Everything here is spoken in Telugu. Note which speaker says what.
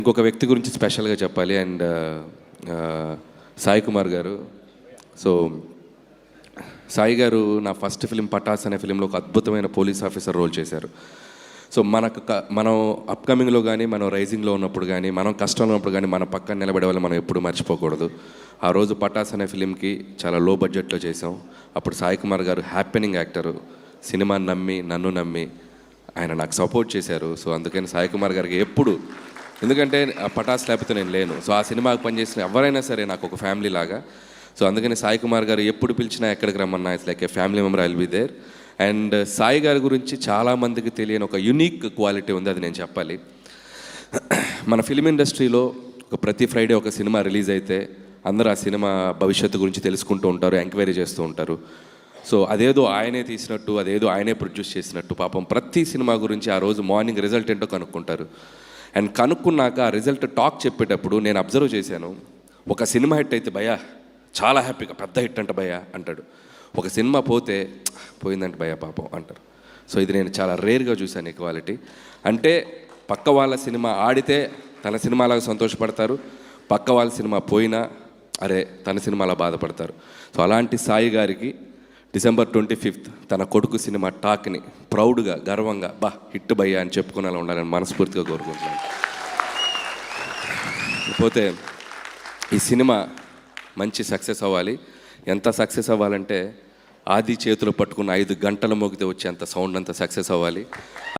Speaker 1: ఇంకొక వ్యక్తి గురించి స్పెషల్గా చెప్పాలి. అండ్ సాయి కుమార్ గారు. సో సాయి గారు నా ఫస్ట్ ఫిలిం పటాస్ అనే ఫిలింలో ఒక అద్భుతమైన పోలీస్ ఆఫీసర్ రోల్ చేశారు. సో మనం అప్కమింగ్లో కానీ, మనం రైజింగ్లో ఉన్నప్పుడు కానీ, మనం కష్టంలో ఉన్నప్పుడు కానీ మన పక్కన నిలబడే వాళ్ళు మనం ఎప్పుడు మర్చిపోకూడదు. ఆ రోజు పటాస్ అనే ఫిలింకి చాలా లో బడ్జెట్లో చేసాం. అప్పుడు సాయి కుమార్ గారు హ్యాపెనింగ్ యాక్టరు, సినిమాని నమ్మి నన్ను నమ్మి ఆయన నాకు సపోర్ట్ చేశారు. సో అందుకని సాయి కుమార్ గారికి ఎప్పుడు, ఎందుకంటే పటాస్ లేకపోతే నేను లేను. సో ఆ సినిమాకి పనిచేసిన ఎవరైనా సరే నాకు ఒక ఫ్యామిలీ లాగా. సో అందుకని సాయి కుమార్ గారు ఎప్పుడు పిలిచినా ఎక్కడికి రమ్మన్నా it's like a family member, I will be there. And Sai గారి గురించి చాలామందికి తెలియని ఒక యునిక్ క్వాలిటీ ఉంది, అది నేను చెప్పాలి. మన ఫిలిం ఇండస్ట్రీలో ఒక ప్రతి ఫ్రైడే ఒక సినిమా రిలీజ్ అయితే అందరూ ఆ సినిమా భవిష్యత్తు గురించి తెలుసుకుంటూ ఉంటారు, ఎంక్వైరీ చేస్తూ ఉంటారు. సో అదేదో ఆయనే తీసినట్టు, అదేదో ఆయనే ప్రొడ్యూస్ చేసినట్టు పాపం ప్రతి సినిమా గురించి ఆ రోజు మార్నింగ్ రిజల్ట్ ఏంటో కనుక్కుంటారు. అండ్ కనుక్కున్నాక ఆ రిజల్ట్ టాక్ చెప్పేటప్పుడు నేను అబ్జర్వ్ చేశాను. ఒక సినిమా హిట్ అయితే భయ్యా చాలా హ్యాపీగా పెద్ద హిట్ అంట భయ్యా అంటాడు. ఒక సినిమా పోతే పోయిందంట భయ్యా పాపం అంటారు. సో ఇది నేను చాలా రేర్గా చూశాను ఈ క్వాలిటీ. అంటే పక్క వాళ్ళ సినిమా ఆడితే తన సినిమాలాగా సంతోషపడతారు, పక్క వాళ్ళ సినిమా పోయినా అరే తన సినిమాలా బాధపడతారు. సో అలాంటి సాయి గారికి December 25th తన కొడుకు సినిమా టాక్ని ప్రౌడ్గా, గర్వంగా హిట్ భయ్యా అని చెప్పుకునేలా ఉండాలని మనస్ఫూర్తిగా కోరుకుంటున్నాను. పోతే ఈ సినిమా మంచి సక్సెస్ అవ్వాలి. ఎంత సక్సెస్ అవ్వాలంటే ఆది చేతులు పట్టుకున్న 5 గంటల మోగితే వచ్చేంత సౌండ్ అంత సక్సెస్ అవ్వాలి.